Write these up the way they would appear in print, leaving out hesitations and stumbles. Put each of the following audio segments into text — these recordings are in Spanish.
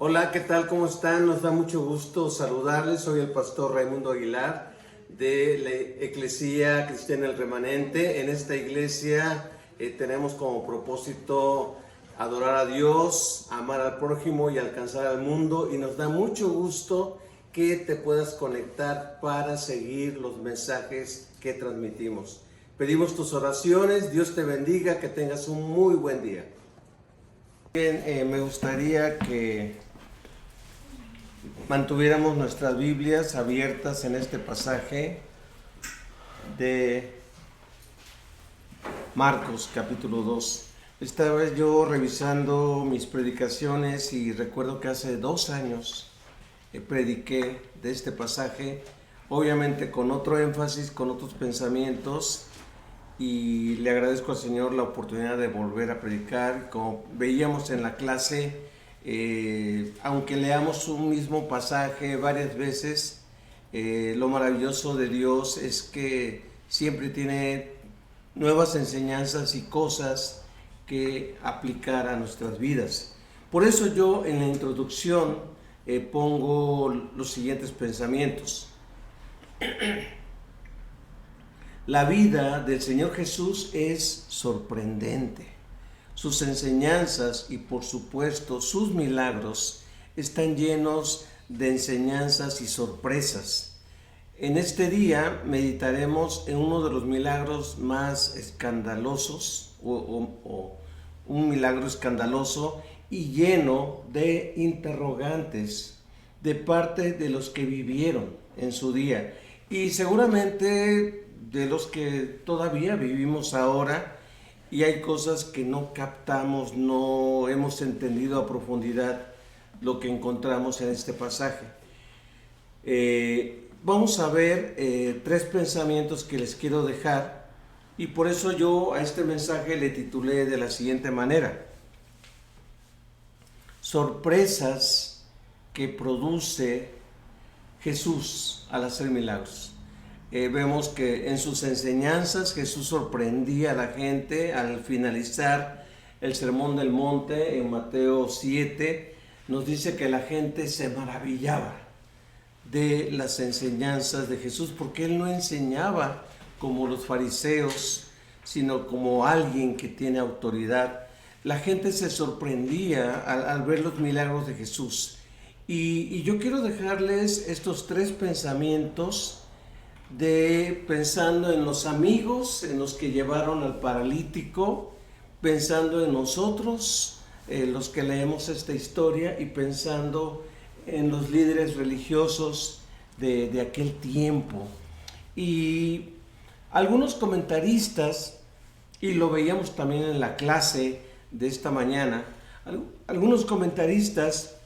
Hola, ¿qué tal? ¿Cómo están? Nos da mucho gusto saludarles. Soy el pastor Raimundo Aguilar de la Eclesía Cristiana El Remanente. En esta iglesia tenemos como propósito adorar a Dios, amar al prójimo y alcanzar al mundo. Y nos da mucho gusto que te puedas conectar para seguir los mensajes que transmitimos. Pedimos tus oraciones, Dios te bendiga, que tengas un muy buen día. Bien, me gustaría que mantuviéramos nuestras Biblias abiertas en este pasaje de Marcos capítulo 2. Estaba yo revisando mis predicaciones y recuerdo que hace 2 años prediqué de este pasaje, obviamente con otro énfasis, con otros pensamientos, y le agradezco al Señor la oportunidad de volver a predicar. Como veíamos en la clase, aunque leamos un mismo pasaje varias veces, lo maravilloso de Dios es que siempre tiene nuevas enseñanzas y cosas que aplicar a nuestras vidas. Por eso yo en la introducción pongo los siguientes pensamientos. La vida del Señor Jesús es sorprendente. Sus enseñanzas y por supuesto sus milagros están llenos de enseñanzas y sorpresas. En este día meditaremos en uno de los milagros más escandalosos o un milagro escandaloso y lleno de interrogantes de parte de los que vivieron en su día y seguramente de los que todavía vivimos ahora, y hay cosas que no captamos, no hemos entendido a profundidad lo que encontramos en este pasaje. Vamos a ver 3 pensamientos que les quiero dejar, y por eso yo a este mensaje le titulé de la siguiente manera: sorpresas que produce Jesús al hacer milagros. Vemos que en sus enseñanzas Jesús sorprendía a la gente. Al finalizar el Sermón del Monte en Mateo 7, nos dice que la gente se maravillaba de las enseñanzas de Jesús, porque Él no enseñaba como los fariseos, sino como alguien que tiene autoridad. La gente se sorprendía al ver los milagros de Jesús. Y yo quiero dejarles estos 3 pensamientos pensando en los amigos, en los que llevaron al paralítico, pensando en nosotros, los que leemos esta historia, y pensando en los líderes religiosos de aquel tiempo. Y algunos comentaristas, y lo veíamos también en la clase de esta mañana, algunos comentaristas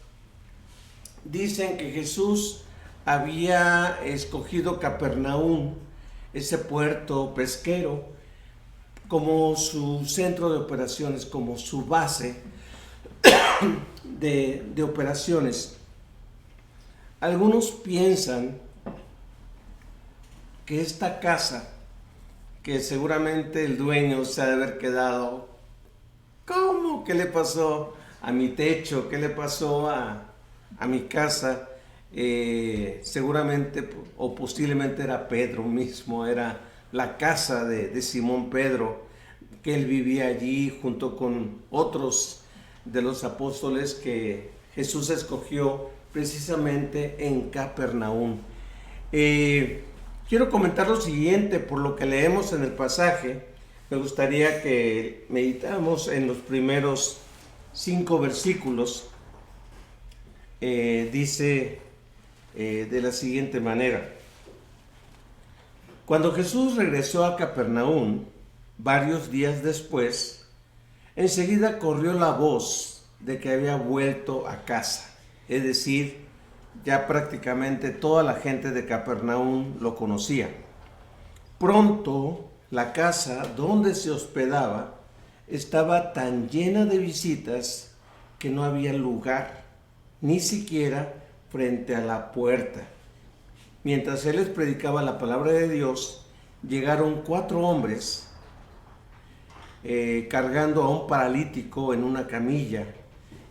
dicen que Jesús había escogido Capernaum, ese puerto pesquero, como su centro de operaciones, como su base de operaciones. Algunos piensan que esta casa, que seguramente el dueño se ha de haber quedado, ¿cómo? ¿Qué le pasó a mi techo? ¿Qué le pasó a mi casa? Seguramente o posiblemente era Pedro mismo, era la casa de Simón Pedro, que él vivía allí junto con otros de los apóstoles que Jesús escogió precisamente en Capernaum. Quiero comentar lo siguiente por lo que leemos en el pasaje. Me gustaría que meditáramos en los primeros 5 versículos. Dice de la siguiente manera: cuando Jesús regresó a Capernaum, varios días después, enseguida corrió la voz de que había vuelto a casa. Es decir, ya prácticamente toda la gente de Capernaum lo conocía. Pronto, la casa donde se hospedaba estaba tan llena de visitas que no había lugar, ni siquiera frente a la puerta. Mientras él les predicaba la palabra de Dios, llegaron 4 hombres cargando a un paralítico en una camilla,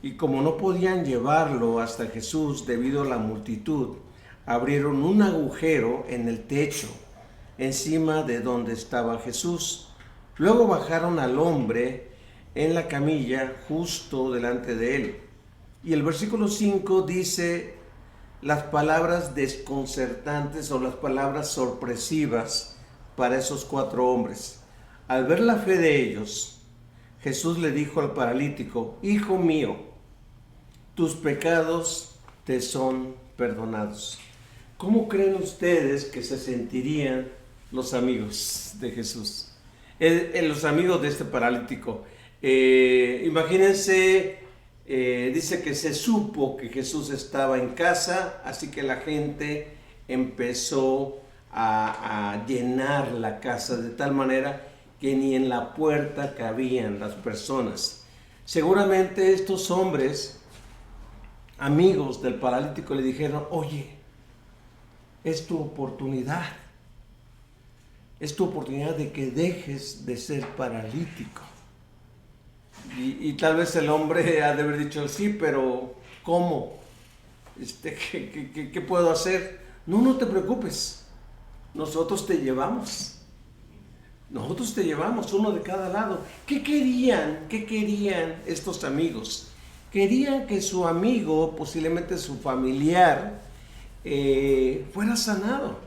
Y como no podían llevarlo hasta Jesús debido a la multitud, abrieron un agujero en el techo, encima de donde estaba Jesús. Luego bajaron al hombre en la camilla justo delante de él. Y el versículo 5 dice las palabras desconcertantes o las palabras sorpresivas para esos 4 hombres. Al ver la fe de ellos, Jesús le dijo al paralítico: Hijo mío, tus pecados te son perdonados. ¿Cómo creen ustedes que se sentirían los amigos de Jesús? Los amigos de este paralítico. Imagínense, dice que se supo que Jesús estaba en casa, así que la gente empezó a llenar la casa de tal manera que ni en la puerta cabían las personas. Seguramente estos hombres, amigos del paralítico, le dijeron: oye, es tu oportunidad. Es tu oportunidad de que dejes de ser paralítico. Y tal vez el hombre ha de haber dicho: sí, pero ¿cómo? ¿Qué puedo hacer? No te preocupes. Nosotros te llevamos. Nosotros te llevamos, uno de cada lado. ¿Qué querían estos amigos? Querían que su amigo, posiblemente su familiar, fuera sanado.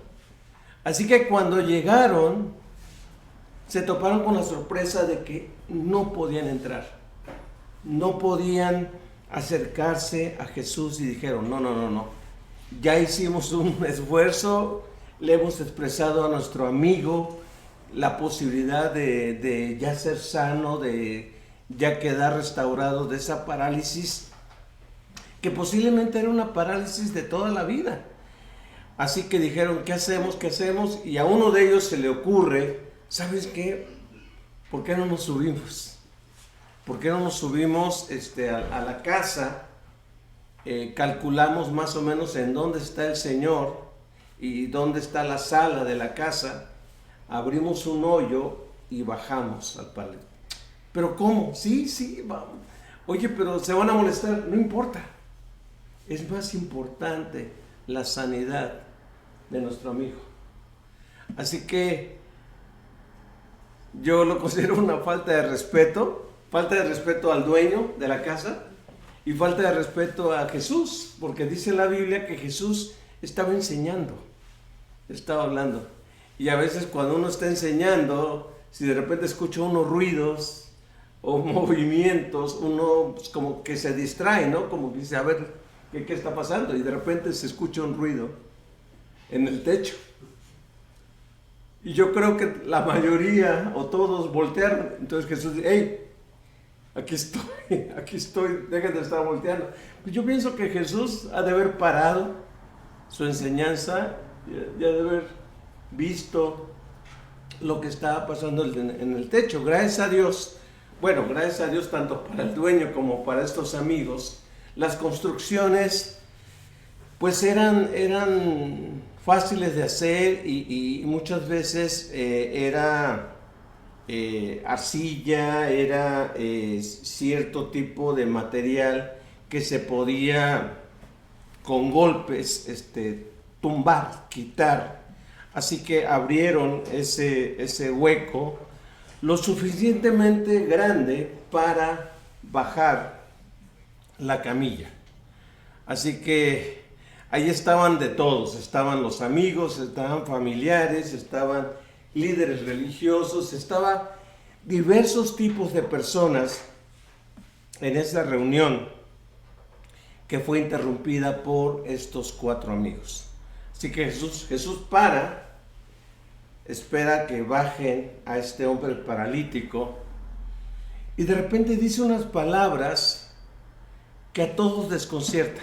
Así que cuando llegaron, se toparon con la sorpresa de que no podían entrar. No podían acercarse a Jesús y dijeron: no. Ya hicimos un esfuerzo, le hemos expresado a nuestro amigo la posibilidad de ya ser sano, de ya quedar restaurado de esa parálisis, que posiblemente era una parálisis de toda la vida. Así que dijeron: ¿qué hacemos? Y a uno de ellos se le ocurre: ¿sabes qué? ¿Por qué no nos subimos? ¿Por qué no nos subimos a la casa? Calculamos más o menos en dónde está el Señor y dónde está la sala de la casa. Abrimos un hoyo y bajamos al paralítico. ¿Pero cómo? Sí, vamos. Oye, pero se van a molestar. No importa. Es más importante la sanidad de nuestro amigo. Así que yo lo considero una falta de respeto al dueño de la casa y falta de respeto a Jesús, porque dice la Biblia que Jesús estaba enseñando, estaba hablando. Y a veces cuando uno está enseñando, si de repente escucha unos ruidos o movimientos, uno pues como que se distrae, ¿no? Como que dice: a ver, ¿qué está pasando? Y de repente se escucha un ruido en el techo. Y yo creo que la mayoría o todos voltearon. Entonces Jesús dice: hey, aquí estoy, dejen de estar volteando. Pues yo pienso que Jesús ha de haber parado su enseñanza y ha de haber visto lo que estaba pasando en el techo. Gracias a Dios tanto para el dueño como para estos amigos, las construcciones pues eran fáciles de hacer y muchas veces era arcilla, era cierto tipo de material que se podía con golpes tumbar, quitar. Así que abrieron ese hueco lo suficientemente grande para bajar la camilla. Así que ahí estaban de todos, estaban los amigos, estaban familiares, estaban líderes religiosos, estaban diversos tipos de personas en esa reunión que fue interrumpida por estos 4 amigos. Así que Jesús espera que bajen a este hombre paralítico y de repente dice unas palabras que a todos desconcierta.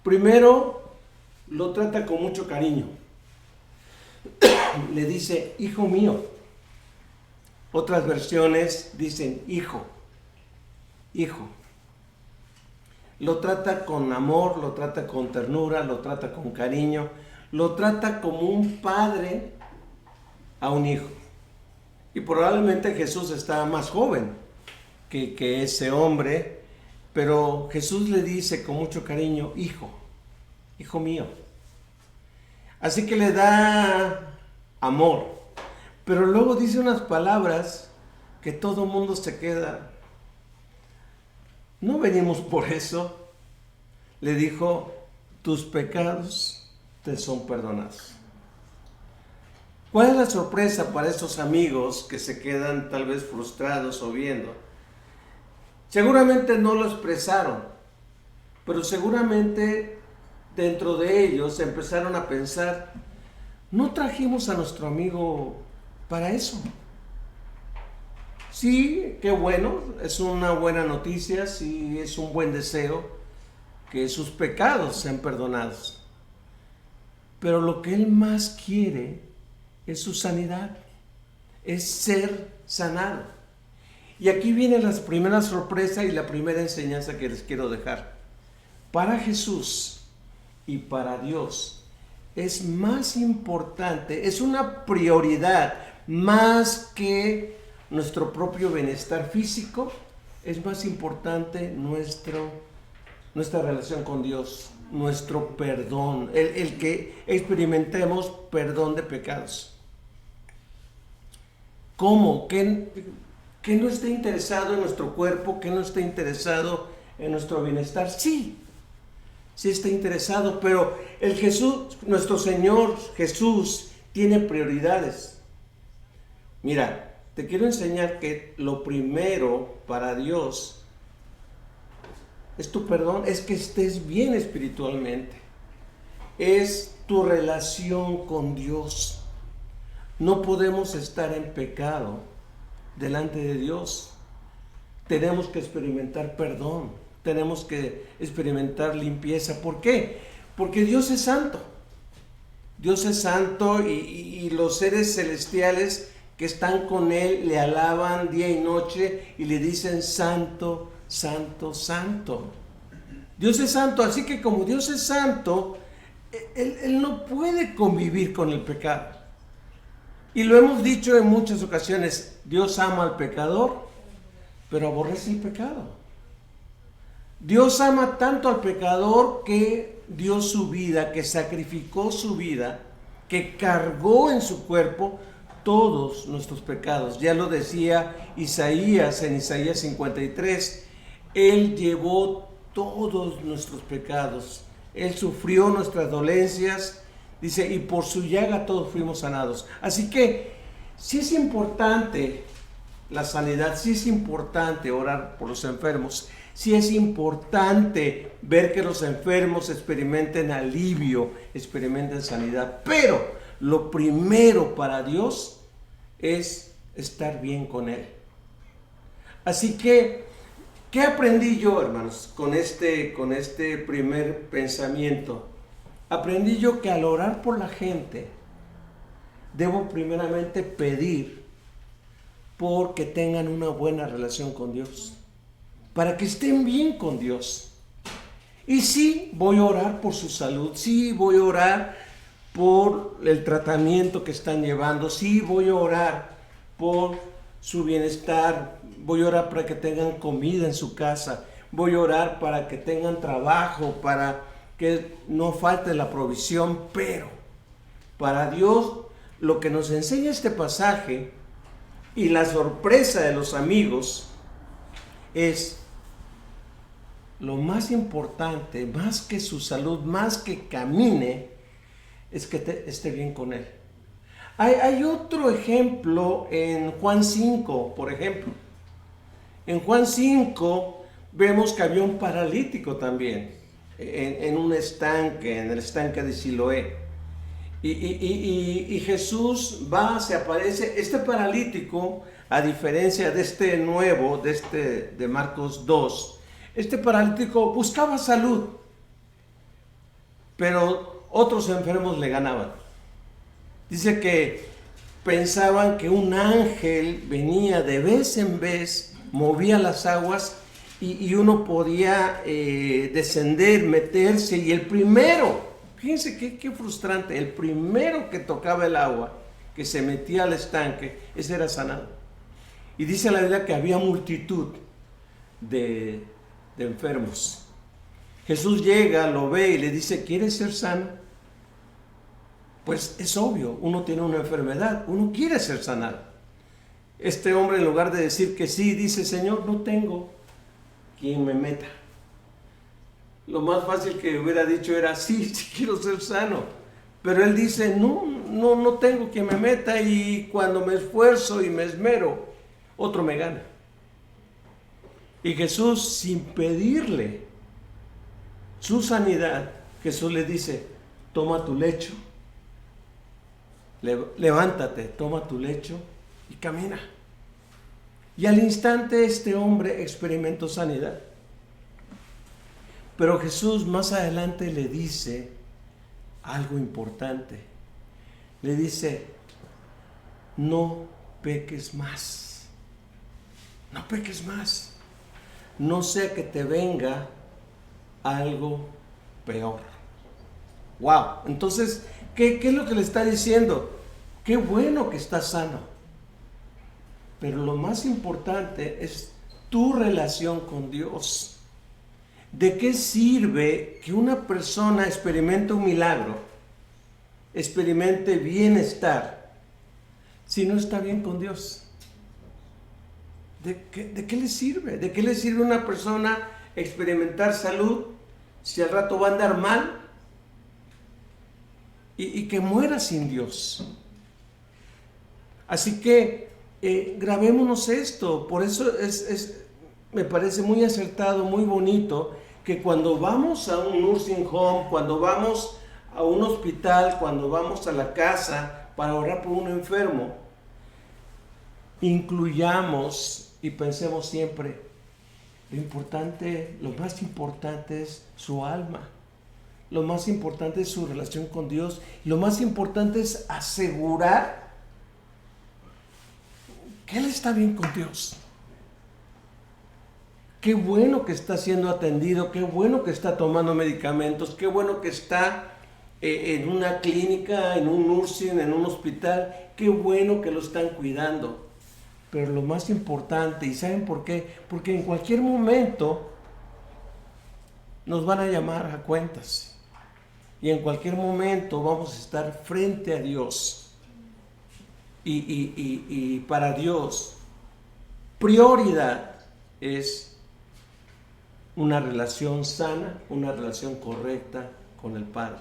Primero, lo trata con mucho cariño. Le dice: hijo mío. Otras versiones dicen: hijo. Lo trata con amor, lo trata con ternura, lo trata con cariño, lo trata como un padre a un hijo. Y probablemente Jesús estaba más joven que ese hombre. pero Jesús le dice con mucho cariño, hijo, hijo mío. Así que le da amor, pero luego dice unas palabras que todo mundo se queda. No venimos por eso. Le dijo, tus pecados te son perdonados. ¿Cuál es la sorpresa para estos amigos que se quedan tal vez frustrados o viendo? Seguramente no lo expresaron, pero seguramente dentro de ellos empezaron a pensar, ¿no trajimos a nuestro amigo para eso? Sí, qué bueno, es una buena noticia, sí, es un buen deseo que sus pecados sean perdonados. Pero lo que él más quiere es su sanidad, es ser sanado. Y aquí viene la primera sorpresa y la primera enseñanza que les quiero dejar. Para Jesús y para Dios es más importante, es una prioridad más que nuestro propio bienestar físico, es más importante nuestra relación con Dios, nuestro perdón, el que experimentemos perdón de pecados. ¿Cómo? ¿Que no esté interesado en nuestro cuerpo? ¿Que no esté interesado en nuestro bienestar? Sí está interesado, pero nuestro Señor Jesús tiene prioridades. Mira, te quiero enseñar que lo primero para Dios es tu perdón, es que estés bien espiritualmente, es tu relación con Dios. No podemos estar en pecado delante de Dios. Tenemos que experimentar perdón, tenemos que experimentar limpieza. ¿Por qué? Porque Dios es santo. Dios es santo y los seres celestiales que están con Él le alaban día y noche y le dicen santo, santo, santo. Dios es santo, así que como Dios es santo, Él no puede convivir con el pecado. Y lo hemos dicho en muchas ocasiones, Dios ama al pecador, pero aborrece el pecado. Dios ama tanto al pecador que dio su vida, que sacrificó su vida, que cargó en su cuerpo todos nuestros pecados. Ya lo decía Isaías en Isaías 53, Él llevó todos nuestros pecados, Él sufrió nuestras dolencias, dice, y por su llaga todos fuimos sanados. Así que sí es importante la sanidad, sí es importante orar por los enfermos, sí es importante ver que los enfermos experimenten alivio, experimenten sanidad, pero lo primero para Dios es estar bien con Él. Así que, ¿qué aprendí yo, hermanos, con este primer pensamiento? Aprendí yo que al orar por la gente, debo primeramente pedir porque tengan una buena relación con Dios, para que estén bien con Dios. Y sí, voy a orar por su salud, sí, voy a orar por el tratamiento que están llevando, sí, voy a orar por su bienestar, voy a orar para que tengan comida en su casa, voy a orar para que tengan trabajo, para que no falte la provisión, pero para Dios lo que nos enseña este pasaje y la sorpresa de los amigos es lo más importante, más que su salud, más que camine, es que esté bien con Él. Hay otro ejemplo en Juan 5, por ejemplo. En Juan 5 vemos que había un paralítico también en un estanque, en el estanque de Siloé. Y Jesús va, se aparece. Este paralítico, a diferencia de este nuevo, de Marcos 2, este paralítico buscaba salud, pero otros enfermos le ganaban. Dice que pensaban que un ángel venía de vez en vez, movía las aguas y uno podía descender, meterse, y el primero, fíjense qué frustrante, el primero que tocaba el agua, que se metía al estanque, ese era sanado. Y dice la Biblia que había multitud de de enfermos. Jesús llega, lo ve y le dice, ¿quieres ser sano? Pues es obvio, uno tiene una enfermedad, uno quiere ser sanado. Este hombre, en lugar de decir que sí, dice, Señor, no tengo quien me meta. Lo más fácil que hubiera dicho era, sí, sí quiero ser sano. Pero él dice, no tengo quien me meta, y cuando me esfuerzo y me esmero, otro me gana. Y Jesús, sin pedirle su sanidad, Jesús le dice, toma tu lecho, levántate, toma tu lecho y camina. Y al instante este hombre experimentó sanidad. Pero Jesús más adelante le dice algo importante. Le dice, no peques más. No peques más. No sea que te venga algo peor. Wow. Entonces, ¿qué es lo que le está diciendo? Qué bueno que estás sano. Pero lo más importante es tu relación con Dios. ¿De qué sirve que una persona experimente un milagro, experimente bienestar, si no está bien con Dios? ¿De qué le sirve? ¿De qué le sirve a una persona experimentar salud si al rato va a andar mal y que muera sin Dios? Así que grabémonos esto. Por eso me parece muy acertado, muy bonito, que cuando vamos a un nursing home, cuando vamos a un hospital, cuando vamos a la casa para orar por un enfermo, incluyamos y pensemos siempre, lo más importante es su alma, lo más importante es su relación con Dios, lo más importante es asegurar que él está bien con Dios. Qué bueno que está siendo atendido, qué bueno que está tomando medicamentos, qué bueno que está en una clínica, en un nursing, en un hospital, qué bueno que lo están cuidando. Pero lo más importante, ¿y saben por qué? Porque en cualquier momento nos van a llamar a cuentas. Y en cualquier momento vamos a estar frente a Dios. Y para Dios, prioridad es una relación sana, una relación correcta con el Padre.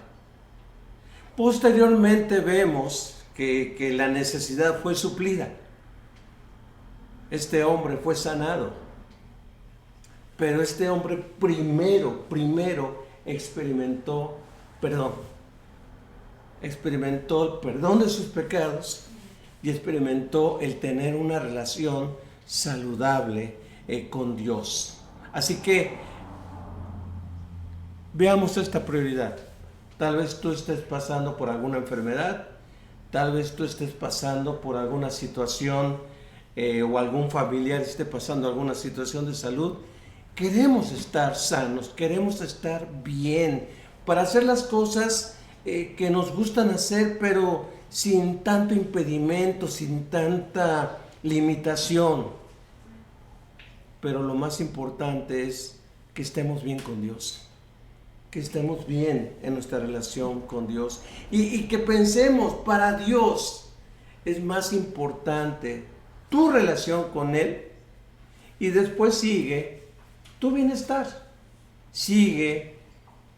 Posteriormente vemos que la necesidad fue suplida. Este hombre fue sanado. Pero este hombre primero experimentó el perdón de sus pecados y experimentó el tener una relación saludable con Dios. Así que veamos esta prioridad. Tal vez tú estés pasando por alguna enfermedad, tal vez tú estés pasando por alguna situación o algún familiar esté pasando alguna situación de salud. Queremos estar sanos, queremos estar bien para hacer las cosas que nos gustan hacer, pero sin tanto impedimento, sin tanta limitación. Pero lo más importante es que estemos bien con Dios, que estemos bien en nuestra relación con Dios y que pensemos, para Dios es más importante tu relación con Él, y después sigue tu bienestar, sigue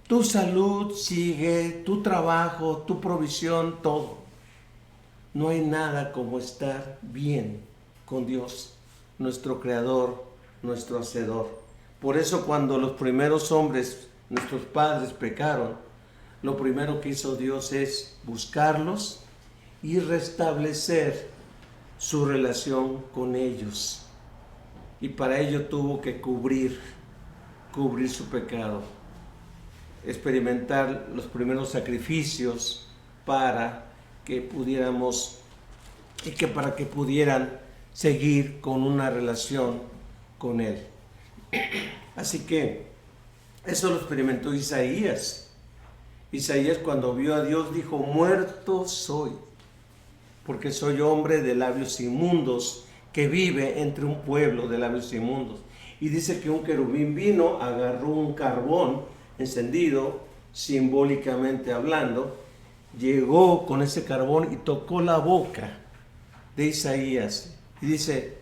tu salud, sigue tu trabajo, tu provisión, todo. No hay nada como estar bien con Dios, nuestro Creador, nuestro Hacedor. Por eso cuando los primeros hombres, nuestros padres, pecaron, lo primero que hizo Dios es buscarlos y restablecer su relación con ellos. Y para ello tuvo que cubrir su pecado, experimentar los primeros sacrificios para que pudiéramos para que pudieran seguir con una relación con Él. Así que eso lo experimentó Isaías. Isaías, cuando vio a Dios, dijo: muerto soy, porque soy hombre de labios inmundos, que vive entre un pueblo de labios inmundos. Y dice que un querubín vino, agarró un carbón encendido, simbólicamente hablando, llegó con ese carbón y tocó la boca de Isaías. Y dice,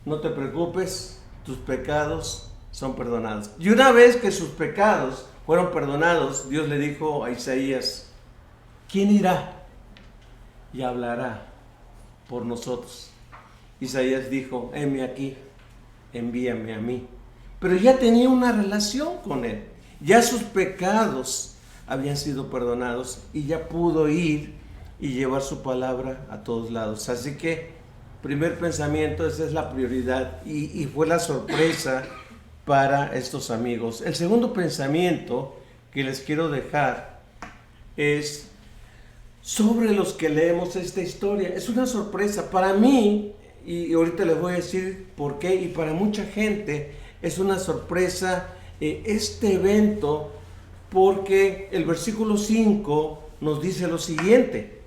no te preocupes, tus pecados son perdonados. Y una vez que sus pecados fueron perdonados, Dios le dijo a Isaías, ¿quién irá y hablará por nosotros? Isaías dijo, heme aquí, envíame a mí. Pero ya tenía una relación con él, ya sus pecados habían sido perdonados y ya pudo ir y llevar su palabra a todos lados. Así que, primer pensamiento, esa es la prioridad y fue la sorpresa para estos amigos. El segundo pensamiento que les quiero dejar es sobre los que leemos esta historia. Es una sorpresa para mí, y ahorita les voy a decir por qué, y para mucha gente es una sorpresa este evento, porque el versículo 5 nos dice lo siguiente: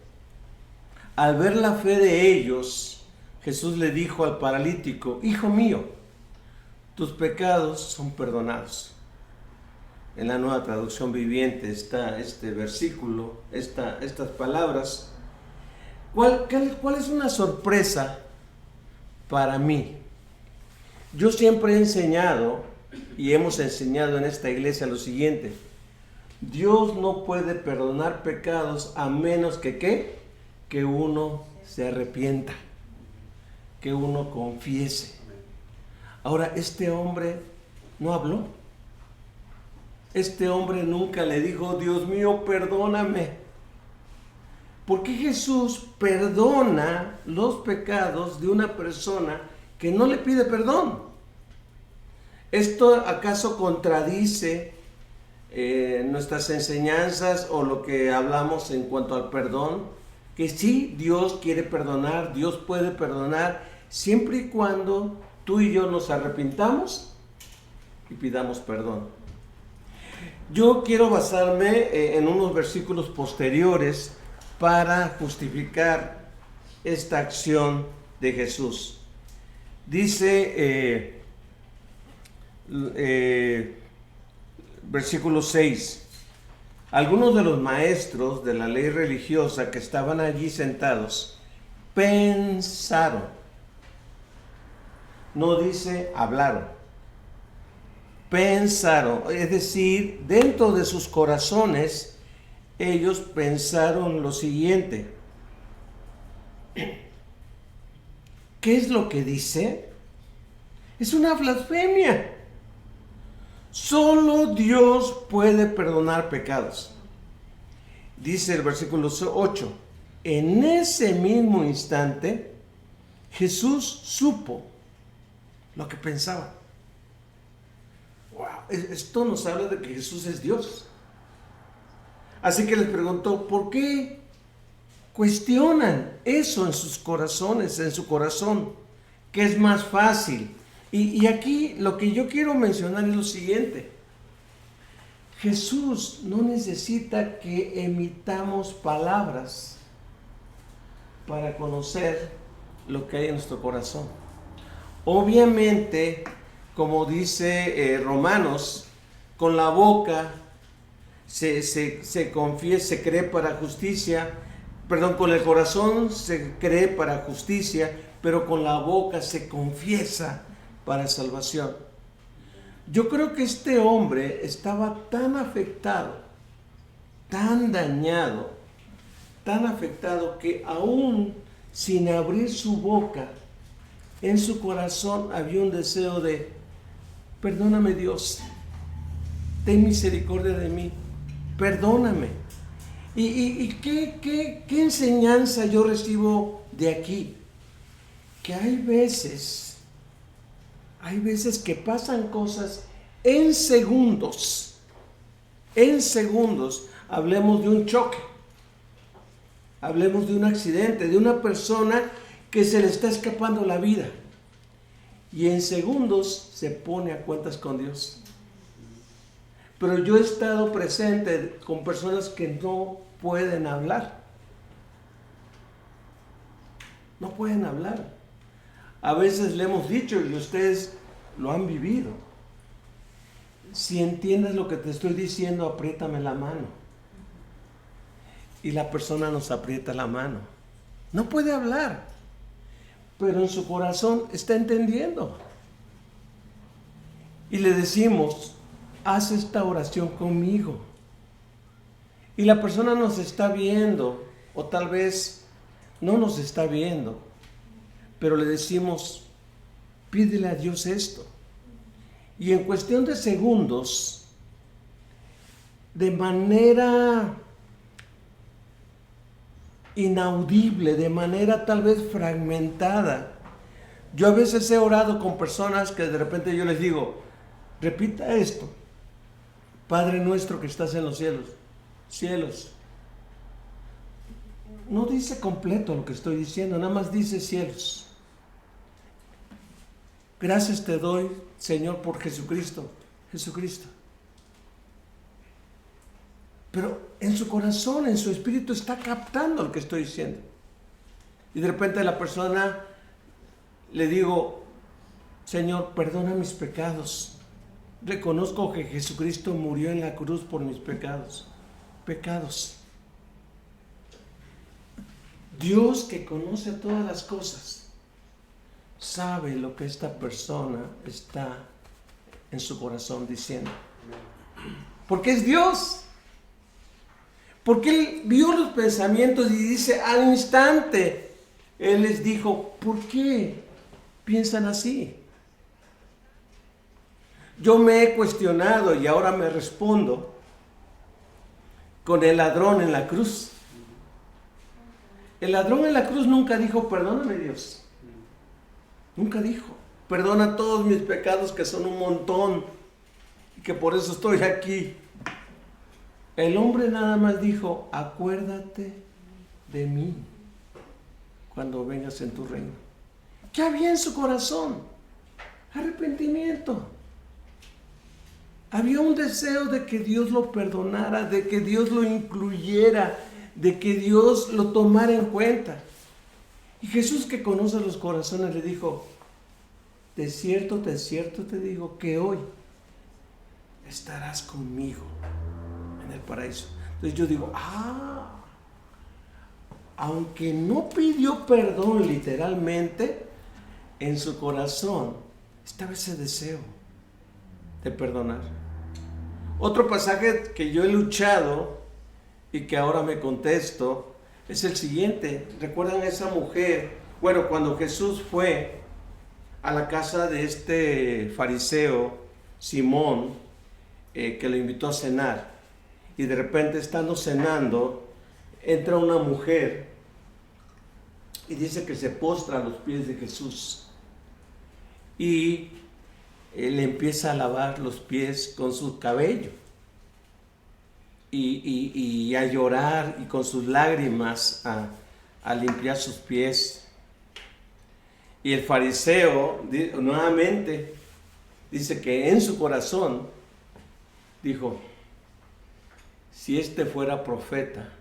al ver la fe de ellos, Jesús le dijo al paralítico, hijo mío, tus pecados son perdonados. En la Nueva Traducción Viviente está este versículo, estas palabras. ¿Cuál es una sorpresa para mí? Yo siempre he enseñado y hemos enseñado en esta iglesia lo siguiente: Dios no puede perdonar pecados a menos que ¿qué? Que uno se arrepienta, que uno confiese. Ahora, este hombre no habló. Este hombre nunca le dijo, Dios mío, perdóname. ¿Por qué Jesús perdona los pecados de una persona que no le pide perdón? ¿Esto acaso contradice nuestras enseñanzas o lo que hablamos en cuanto al perdón? Que sí, Dios quiere perdonar, Dios puede perdonar, siempre y cuando tú y yo nos arrepintamos y pidamos perdón. Yo quiero basarme en unos versículos posteriores para justificar esta acción de Jesús. Dice versículo 6: algunos de los maestros de la ley religiosa que estaban allí sentados pensaron, no dice hablaron, pensaron, es decir, dentro de sus corazones ellos pensaron lo siguiente: ¿qué es lo que dice? Es una blasfemia. Solo Dios puede perdonar pecados. Dice el versículo 8: en ese mismo instante Jesús supo lo que pensaba. Wow, esto nos habla de que Jesús es Dios. Así que les preguntó, ¿por qué cuestionan eso en sus corazones, en su corazón? ¿Qué es más fácil? Y aquí lo que yo quiero mencionar es lo siguiente: Jesús no necesita que emitamos palabras para conocer lo que hay en nuestro corazón. Obviamente, como dice Romanos, con la boca se confiesa, se cree para justicia, con el corazón se cree para justicia, pero con la boca se confiesa para salvación. Yo creo que este hombre estaba tan afectado, tan dañado, tan afectado, que aún sin abrir su boca, en su corazón había un deseo de, perdóname Dios, ten misericordia de mí, perdóname. ¿Y qué enseñanza yo recibo de aquí? Que hay veces que pasan cosas en segundos. Hablemos de un choque, hablemos de un accidente, de una persona que se le está escapando la vida, y en segundos se pone a cuentas con Dios. Pero yo he estado presente con personas que no pueden hablar. No pueden hablar. A veces le hemos dicho, y ustedes lo han vivido. Si entiendes lo que te estoy diciendo, apriétame la mano. Y la persona nos aprieta la mano. No puede hablar, pero en su corazón está entendiendo. Y le decimos, haz esta oración conmigo. Y la persona nos está viendo, o tal vez no nos está viendo, pero le decimos, pídele a Dios esto. Y en cuestión de segundos, de manera inaudible, de manera tal vez fragmentada, yo a veces he orado con personas que de repente yo les digo, repita esto: Padre nuestro que estás en los cielos. No dice completo lo que estoy diciendo, nada más dice cielos. Gracias te doy, Señor, por Jesucristo. Pero en su corazón, en su espíritu está captando lo que estoy diciendo. Y de repente a la persona le digo, Señor, perdona mis pecados. Reconozco que Jesucristo murió en la cruz por mis pecados. Dios, que conoce todas las cosas, sabe lo que esta persona está en su corazón diciendo. Porque es Dios. Porque Él vio los pensamientos y dice al instante, Él les dijo, ¿por qué piensan así? Yo me he cuestionado y ahora me respondo con el ladrón en la cruz. El ladrón en la cruz nunca dijo, perdóname Dios. Nunca dijo, perdona todos mis pecados que son un montón y que por eso estoy aquí. El hombre nada más dijo, acuérdate de mí cuando vengas en tu reino. ¿Qué había en su corazón? Arrepentimiento. Había un deseo de que Dios lo perdonara, de que Dios lo incluyera, de que Dios lo tomara en cuenta. Y Jesús, que conoce los corazones, le dijo, de cierto te digo que hoy estarás conmigo en el paraíso. Entonces yo digo, aunque no pidió perdón literalmente, en su corazón estaba ese deseo de perdonar. Otro pasaje que yo he luchado y que ahora me contesto es el siguiente. ¿Recuerdan a esa mujer? Bueno, cuando Jesús fue a la casa de este fariseo Simón, que lo invitó a cenar, y de repente, estando cenando, entra una mujer y dice que se postra a los pies de Jesús y le empieza a lavar los pies con su cabello y a llorar, y con sus lágrimas a limpiar sus pies. Y el fariseo nuevamente dice que en su corazón dijo, si este fuera profeta,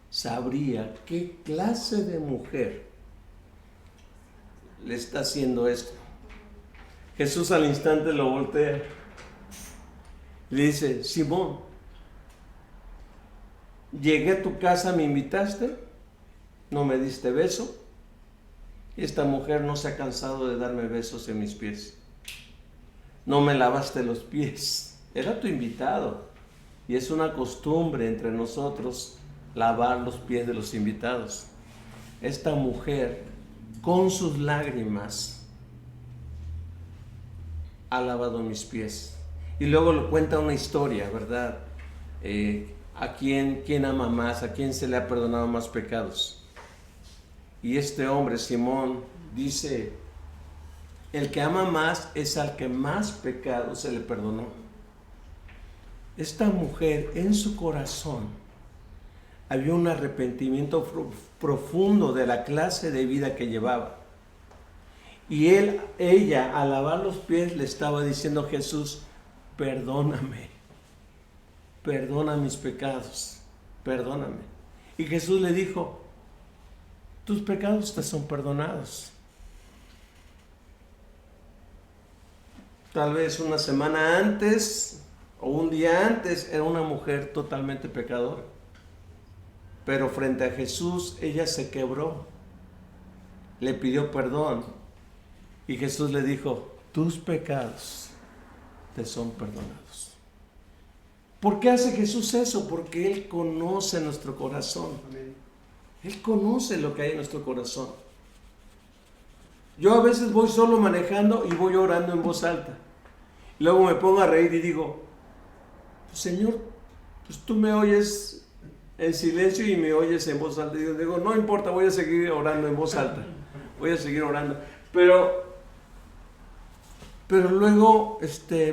sabría qué clase de mujer le está haciendo esto. Jesús al instante lo voltea. Le dice, Simón, llegué a tu casa, me invitaste, no me diste beso. Esta mujer no se ha cansado de darme besos en mis pies. No me lavaste los pies. Era tu invitado. Y es una costumbre entre nosotros lavar los pies de los invitados. Esta mujer, con sus lágrimas, ha lavado mis pies. Y luego le cuenta una historia, ¿verdad? ¿A quién ama más? ¿A quién se le ha perdonado más pecados? Y este hombre, Simón, dice, el que ama más es al que más pecados se le perdonó. Esta mujer, en su corazón, había un arrepentimiento profundo de la clase de vida que llevaba. Y ella, al lavar los pies, le estaba diciendo a Jesús, perdóname, perdona mis pecados, perdóname. Y Jesús le dijo, tus pecados te son perdonados. tal vez una semana antes o un día antes, era una mujer totalmente pecadora. Pero frente a Jesús, ella se quebró, le pidió perdón y Jesús le dijo: tus pecados te son perdonados. ¿Por qué hace Jesús eso? Porque Él conoce nuestro corazón. Él conoce lo que hay en nuestro corazón. Yo a veces voy solo manejando y voy orando en voz alta. Luego me pongo a reír y digo: Señor, pues tú me oyes en silencio y me oyes en voz alta. Y yo digo: no importa, voy a seguir orando en voz alta. Voy a seguir orando. Pero luego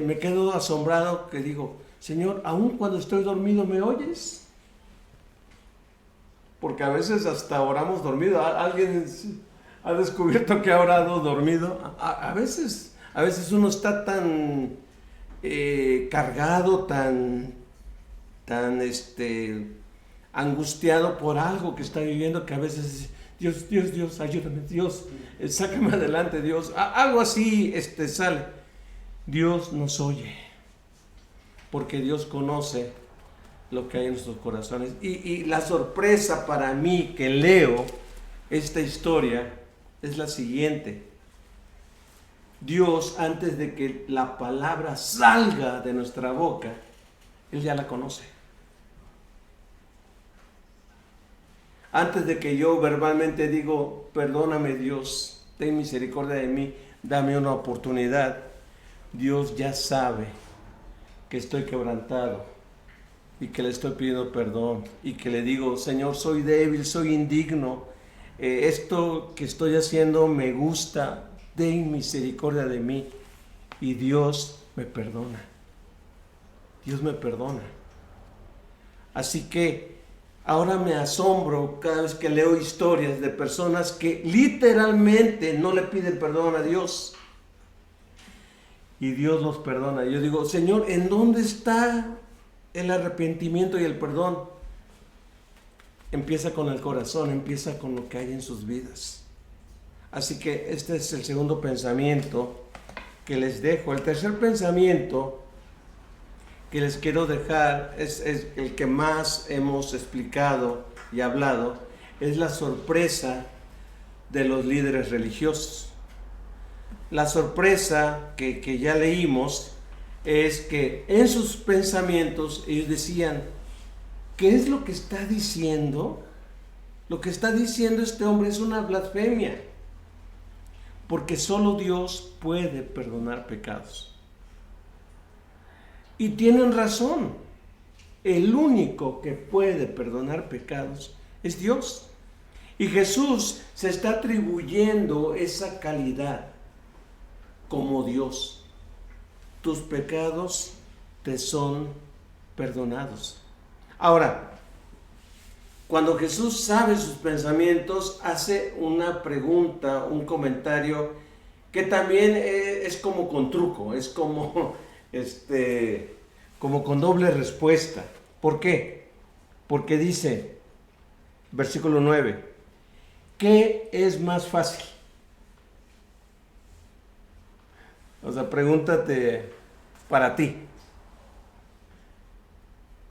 me quedo asombrado, que digo: Señor, aun cuando estoy dormido, ¿me oyes? Porque a veces hasta oramos dormido. ¿Alguien ha descubierto que ha orado dormido? A veces uno está tan cargado, tan angustiado por algo que está viviendo, que a veces Dios, ayúdame, Dios, sácame adelante, Dios. Algo así sale. Dios nos oye, porque Dios conoce lo que hay en nuestros corazones. Y la sorpresa para mí que leo esta historia es la siguiente: Dios, antes de que la palabra salga de nuestra boca, Él ya la conoce. Antes de que yo verbalmente digo: perdóname, Dios, ten misericordia de mí, dame una oportunidad, Dios ya sabe que estoy quebrantado y que le estoy pidiendo perdón y que le digo: Señor, soy débil, soy indigno, esto que estoy haciendo me gusta, ten misericordia de mí. Y Dios me perdona. Dios me perdona. Así que ahora me asombro cada vez que leo historias de personas que literalmente no le piden perdón a Dios. Y Dios los perdona. Yo digo: Señor, ¿en dónde está el arrepentimiento y el perdón? Empieza con el corazón, empieza con lo que hay en sus vidas. Así que este es el segundo pensamiento que les dejo. El tercer pensamiento que les quiero dejar es el que más hemos explicado y hablado, es la sorpresa de los líderes religiosos. La sorpresa que ya leímos es que en sus pensamientos ellos decían: ¿qué es lo que está diciendo? Lo que está diciendo este hombre es una blasfemia, porque solo Dios puede perdonar pecados. Y tienen razón. El único que puede perdonar pecados es Dios. Y Jesús se está atribuyendo esa calidad como Dios. Tus pecados te son perdonados. Ahora, cuando Jesús sabe sus pensamientos, hace una pregunta, un comentario que también es como con truco, es como con doble respuesta. ¿Por qué? Porque dice, versículo 9, ¿qué es más fácil? O sea, pregúntate para ti.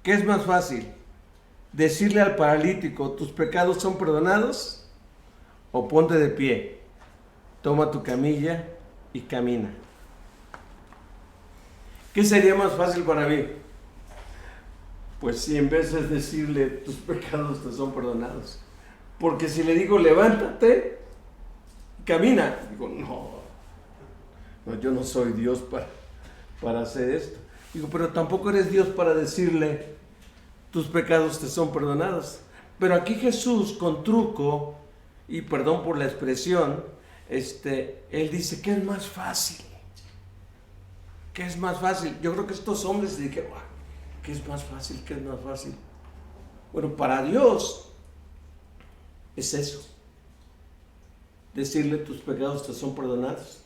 ¿Qué es más fácil? ¿Decirle al paralítico: tus pecados son perdonados? ¿O ponte de pie, toma tu camilla y camina? ¿Qué sería más fácil para mí? Pues si en vez de decirle: tus pecados te son perdonados. Porque si le digo: levántate, camina, digo: no, yo no soy Dios para hacer esto. Digo: pero tampoco eres Dios para decirle: tus pecados te son perdonados. Pero aquí Jesús, con truco, y perdón por la expresión, Él dice: ¿qué es más fácil? ¿Qué es más fácil? Yo creo que estos hombres dijeron: ¿qué es más fácil? ¿Qué es más fácil? Bueno, para Dios es eso. Decirle: tus pecados te son perdonados.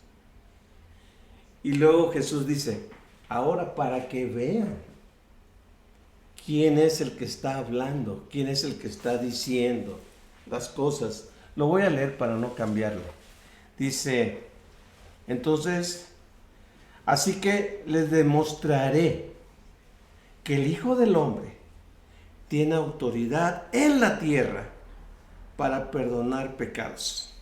Y luego Jesús dice: ahora, para que vean quién es el que está hablando, quién es el que está diciendo las cosas. Lo voy a leer para no cambiarlo. Dice: entonces, Así que les demostraré que el Hijo del Hombre tiene autoridad en la tierra para perdonar pecados.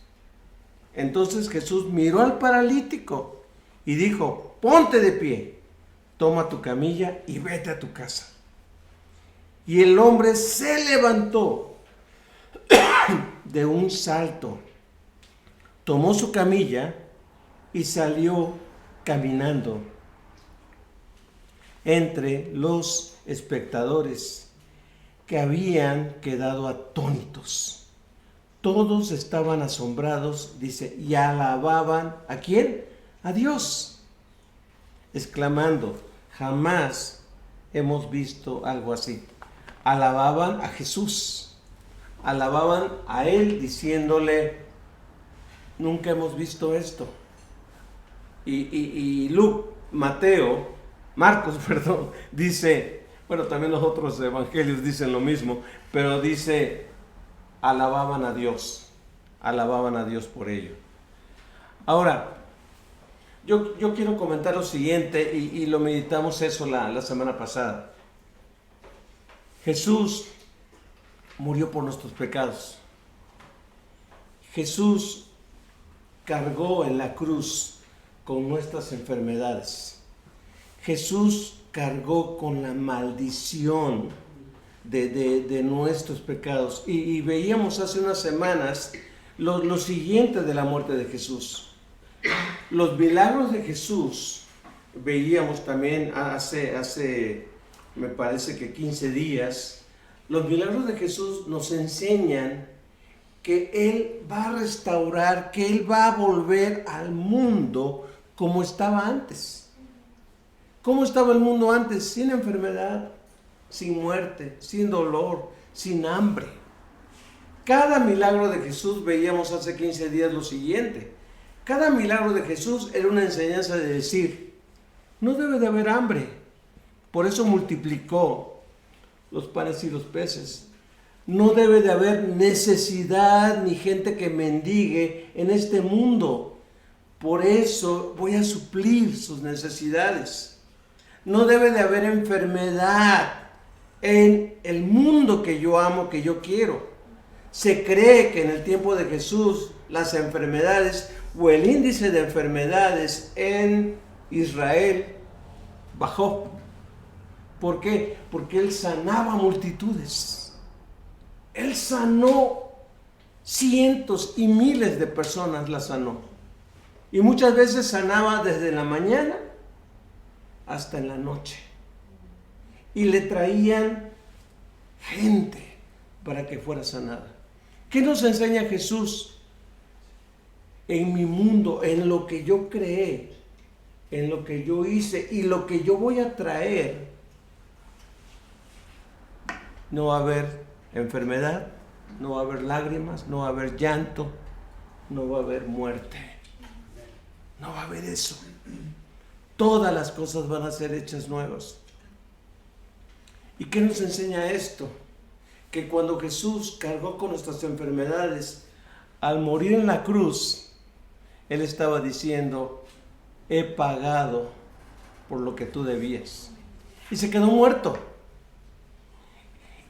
Entonces Jesús miró al paralítico y dijo: ponte de pie, toma tu camilla y vete a tu casa. Y el hombre se levantó de un salto, tomó su camilla y salió caminando entre los espectadores, que habían quedado atónitos. Todos estaban asombrados, dice, y alababan ¿a quién? A Dios, exclamando: jamás hemos visto algo así. Alababan a Jesús, alababan a Él, diciéndole: nunca hemos visto esto. Y Marcos, dice, bueno, también los otros evangelios dicen lo mismo, pero dice: alababan a Dios por ello. Ahora, yo quiero comentar lo siguiente, y lo meditamos eso la semana pasada. Jesús murió por nuestros pecados. Jesús cargó en la cruz con nuestras enfermedades. Jesús cargó con la maldición de nuestros pecados. Y veíamos hace unas semanas lo siguiente de la muerte de Jesús. Los milagros de Jesús, veíamos también hace me parece que 15 días, los milagros de Jesús nos enseñan que Él va a restaurar, que Él va a volver al mundo como estaba antes. ¿Cómo estaba el mundo antes? Sin enfermedad, sin muerte, sin dolor, sin hambre. Cada milagro de Jesús, veíamos hace 15 días lo siguiente. Cada milagro de Jesús era una enseñanza de decir: no debe de haber hambre. Por eso multiplicó los panes y los peces. No debe de haber necesidad ni gente que mendigue en este mundo. Por eso voy a suplir sus necesidades. No debe de haber enfermedad en el mundo que yo amo, que yo quiero. Se cree que en el tiempo de Jesús las enfermedades o el índice de enfermedades en Israel bajó. ¿Por qué? Porque Él sanaba multitudes. Él sanó cientos y miles de personas, las sanó. Y muchas veces sanaba desde la mañana hasta en la noche. Y le traían gente para que fuera sanada. ¿Qué nos enseña Jesús? En mi mundo, en lo que yo creé, en lo que yo hice y lo que yo voy a traer, no va a haber enfermedad, no va a haber lágrimas, no va a haber llanto, no va a haber muerte. No va a haber eso. Todas las cosas van a ser hechas nuevas. ¿Y qué nos enseña esto? Que cuando Jesús cargó con nuestras enfermedades, al morir en la cruz, Él estaba diciendo: he pagado por lo que tú debías. Y se quedó muerto.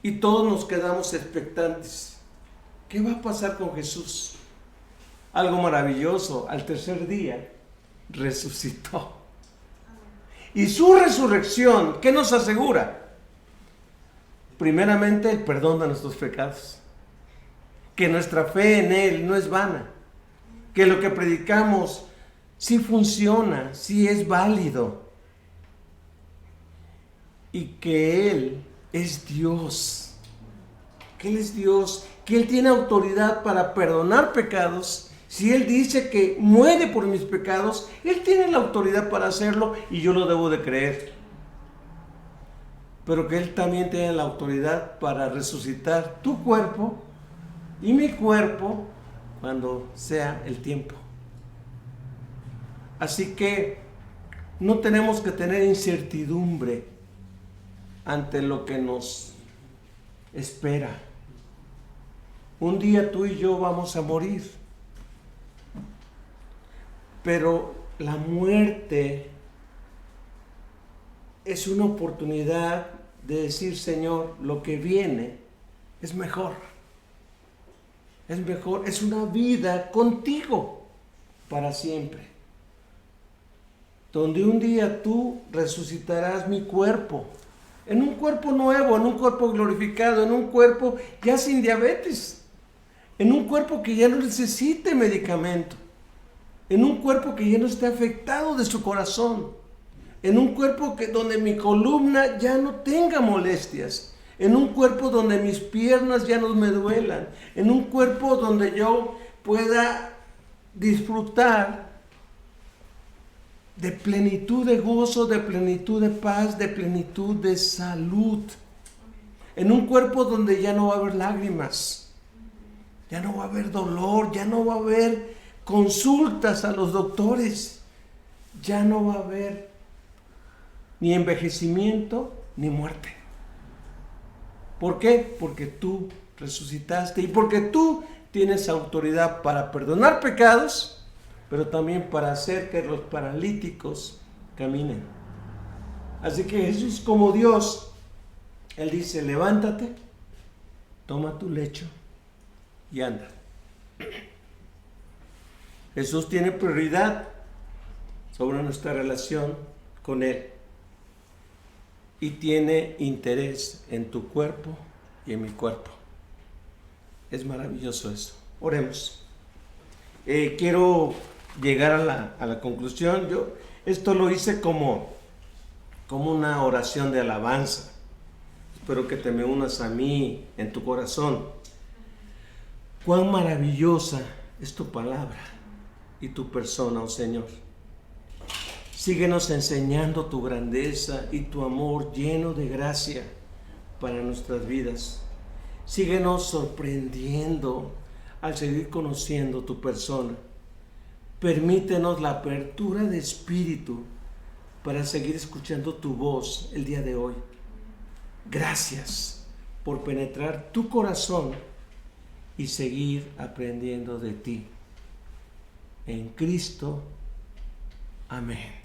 Y todos nos quedamos expectantes. ¿Qué va a pasar con Jesús? Algo maravilloso. Al tercer día resucitó. Y su resurrección, ¿qué nos asegura? Primeramente, el perdón de nuestros pecados. Que nuestra fe en Él no es vana. Que lo que predicamos sí funciona, sí es válido. Y que Él es Dios. Que Él es Dios. Que Él tiene autoridad para perdonar pecados. Si Él dice que muere por mis pecados, Él tiene la autoridad para hacerlo y yo lo debo de creer. Pero que Él también tiene la autoridad para resucitar tu cuerpo y mi cuerpo cuando sea el tiempo. Así que no tenemos que tener incertidumbre ante lo que nos espera. Un día tú y yo vamos a morir. Pero la muerte es una oportunidad de decir, Señor, lo que viene es mejor. Es mejor, es una vida contigo para siempre. Donde un día tú resucitarás mi cuerpo, en un cuerpo nuevo, en un cuerpo glorificado, en un cuerpo ya sin diabetes, en un cuerpo que ya no necesite medicamento, en un cuerpo que ya no esté afectado de su corazón, en un cuerpo donde mi columna ya no tenga molestias, en un cuerpo donde mis piernas ya no me duelan, en un cuerpo donde yo pueda disfrutar de plenitud de gozo, de plenitud de paz, de plenitud de salud, en un cuerpo donde ya no va a haber lágrimas, ya no va a haber dolor, ya no va a haber consultas a los doctores, ya no va a haber ni envejecimiento ni muerte. ¿Por qué? Porque tú resucitaste y porque tú tienes autoridad para perdonar pecados, pero también para hacer que los paralíticos caminen. Así que Jesús, como Dios, Él dice, levántate, toma tu lecho y anda. Jesús tiene prioridad sobre nuestra relación con Él y tiene interés en tu cuerpo y en mi cuerpo. Es maravilloso eso. Oremos. Quiero llegar a la conclusión. Yo esto lo hice como una oración de alabanza. Espero que te me unas a mí en tu corazón. Cuán maravillosa es tu palabra y tu persona, oh Señor. Síguenos enseñando tu grandeza y tu amor lleno de gracia para nuestras vidas. Síguenos sorprendiendo al seguir conociendo tu persona. Permítenos la apertura de espíritu para seguir escuchando tu voz el día de hoy. Gracias por penetrar tu corazón y seguir aprendiendo de ti. En Cristo. Amén.